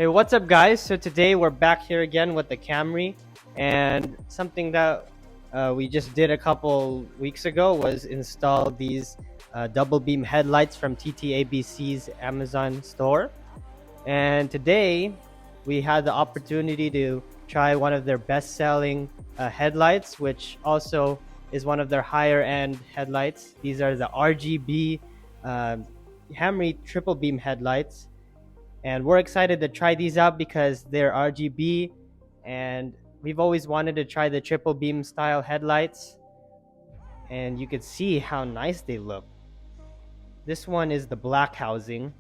Hey, what's up guys? So today we're back here again with the Camry, and something that we just did a couple weeks ago was install these double beam headlights from TTABC's Amazon store. And today we had the opportunity to try one of their best-selling headlights, which also is one of their higher end headlights. These are the RGB Camry Triple Beam headlights, and we're excited to try these out because they're RGB, and we've always wanted to try the triple beam style headlights, and you can see how nice they look. This one is the black housing,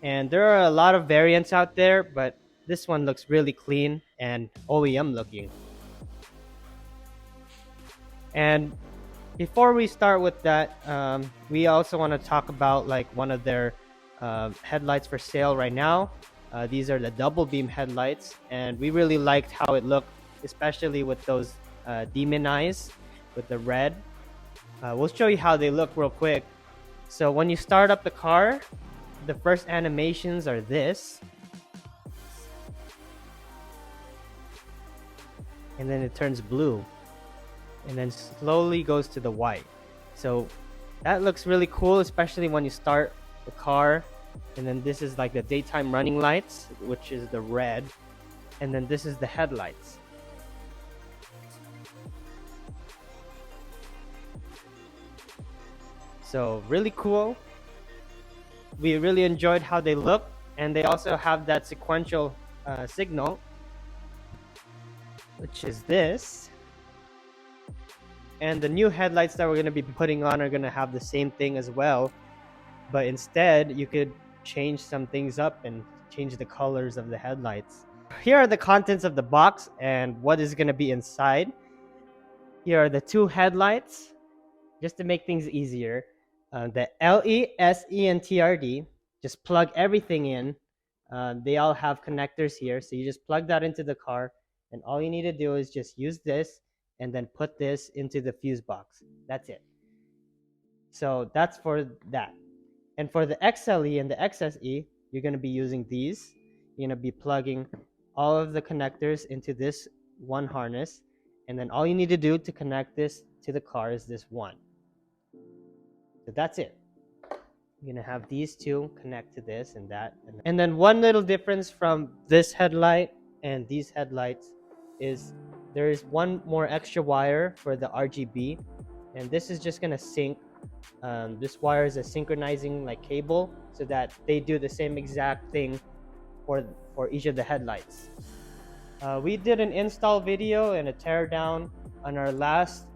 and there are a lot of variants out there, but this one looks really clean and OEM looking. And before we start with that, we also want to talk about like one of their headlights for sale right now. These are the double beam headlights, and we really liked how it looked, especially with those demon eyes with the red. We'll show you how they look real quick. So when you start up the car, the first animations are this, and then it turns blue, and then slowly goes to the white. So that looks really cool, especially when you start the car. And then this is like the daytime running lights, which is the red, and then this is the headlights. So really cool. We really enjoyed how they look, and they also have that sequential signal, which is this. And the new headlights that we're going to be putting on are going to have the same thing as well, but instead you could change some things up and change the colors of the headlights. Here are the contents of the box and what is going to be inside. Here are the two headlights, just to make things easier. The LE, SE, and TRD. Just plug everything in. They all have connectors here, so you just plug that into the car, and all you need to do is just use this and then put this into the fuse box. That's it. So that's for that. And for the XLE and the XSE, you're going to be using these. You're going to be plugging all of the connectors into this one harness, and then all you need to do to connect this to the car is this one. So that's it. You're going to have these two connect to this and that. And then one little difference from this headlight and these headlights is there is one more extra wire for the RGB, and this is just going to sync. This wire is a synchronizing like cable, so that they do the same exact thing for each of the headlights. We did an install video and a teardown on our last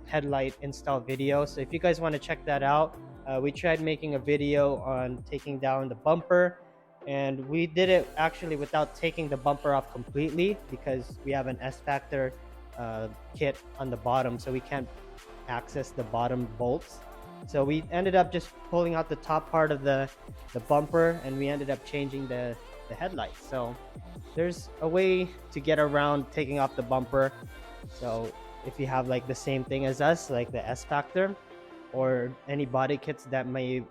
headlight install video, so if you guys want to check that out, we tried making a video on taking down the bumper, and we did it actually without taking the bumper off completely because we have an S-Factor kit on the bottom, so we can't access the bottom bolts. So we ended up just pulling out the top part of the bumper, and we ended up changing the headlights. So there's a way to get around taking off the bumper. So if you have like the same thing as us, like the S-Factor or any body kits that may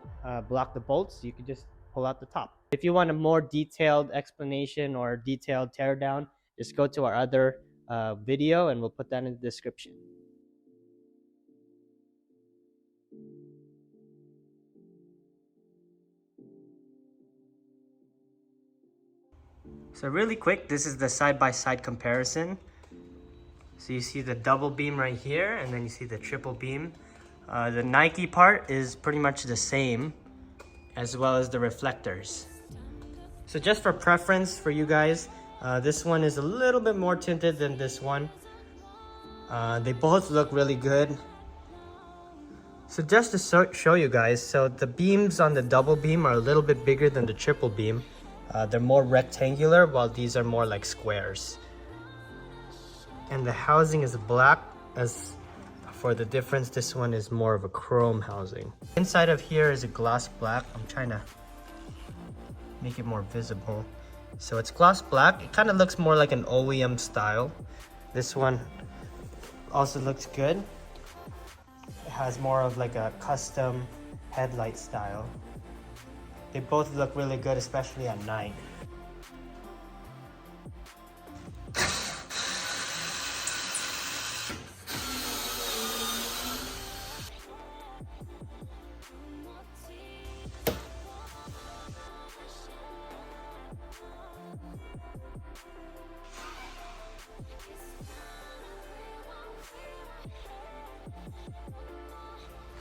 block the bolts, you could just pull out the top. If you want a more detailed explanation or detailed teardown, just go to our other video, and we'll put that in the description. So really quick, this is the side-by-side comparison. So you see the double beam right here, and then you see the triple beam. The Nike part is pretty much the same, as well as the reflectors. So just for preference for you guys, this one is a little bit more tinted than this one. They both look really good. So just to show you guys, so the beams on the double beam are a little bit bigger than the triple beam. They're more rectangular, while these are more like squares. And the housing is black. As for the difference, this one is more of a chrome housing. Inside of here is a gloss black. I'm trying to make it more visible. So it's gloss black. It kind of looks more like an OEM style. This one also looks good. It has more of like a custom headlight style. They both look really good, especially at night.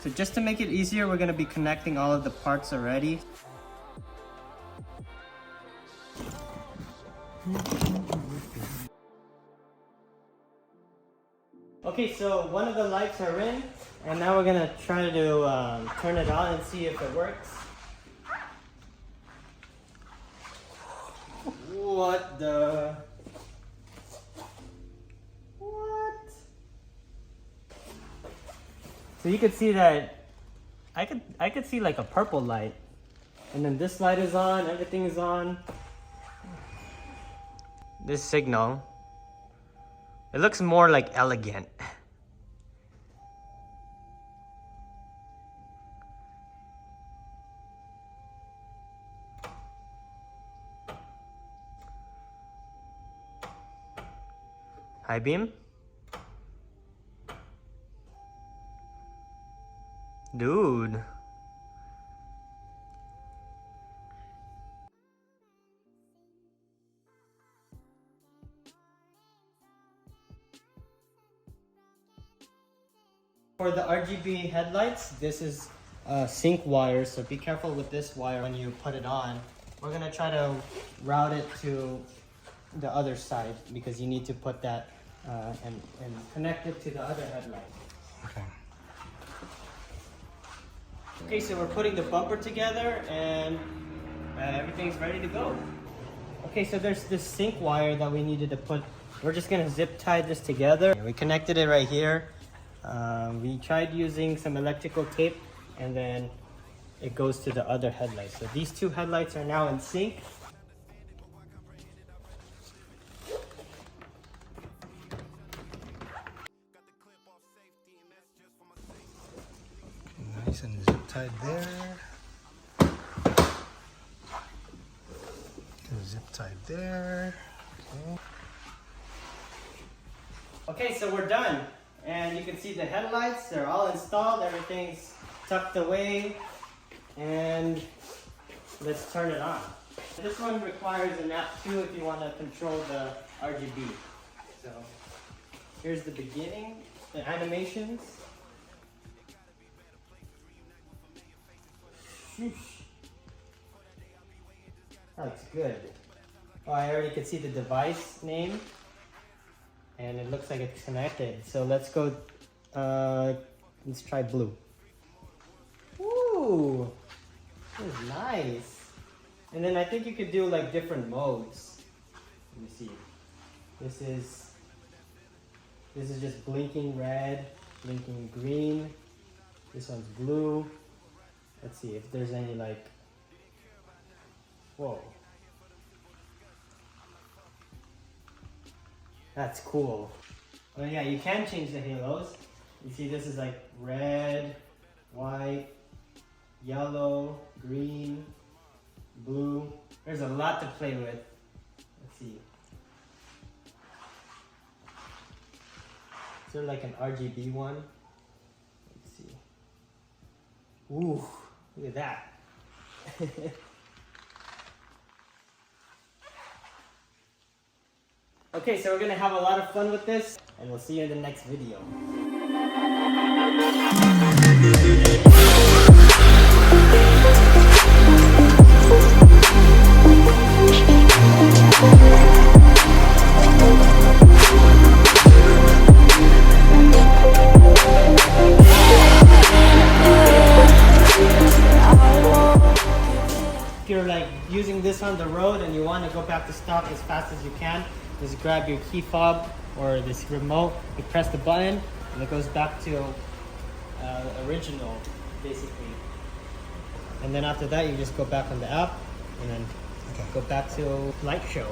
So just to make it easier, we're going to be connecting all of the parts already. Okay, so one of the lights are in, and now we're going to try to turn it on and see if it works. What the... So you could see that I could see like a purple light, and then this light is on, everything is on. This signal, it looks more like elegant. High beam. Dude. For the RGB headlights, this is sync wire, so be careful with this wire when you put it on. We're gonna try to route it to the other side because you need to put that and connect it to the other headlight. Okay. Okay, so we're putting the bumper together and everything's ready to go. Okay, so there's this sync wire that we needed to put. We're just gonna zip tie this together. We connected it right here. We tried using some electrical tape, and then it goes to the other headlight. So these two headlights are now in sync. Nice and zip tied there. And zip tied there. Okay. Okay, so we're done. And you can see the headlights, they're all installed, everything's tucked away. And let's turn it on. This one requires an app too if you want to control the RGB. So here's the beginning, the animations. Sheesh. That's good. Oh, I already could see the device name. And it looks like it's connected. So let's go, let's try blue. Ooh, this is nice. And then I think you could do like different modes. Let me see. This is just blinking red, blinking green. This one's blue. Let's see if there's any like, whoa. That's cool. Oh yeah, you can change the halos. You see this is like red, white, yellow, green, blue. There's a lot to play with. Let's see. Is there like an RGB one? Let's see. Ooh, look at that. Okay, so we're gonna have a lot of fun with this, and we'll see you in the next video. If you're like using this on the road and you want to go back to stock as fast as you can, just grab your key fob or this remote, you press the button, and it goes back to original, basically. And then after that, you just go back on the app, and then go back to light show.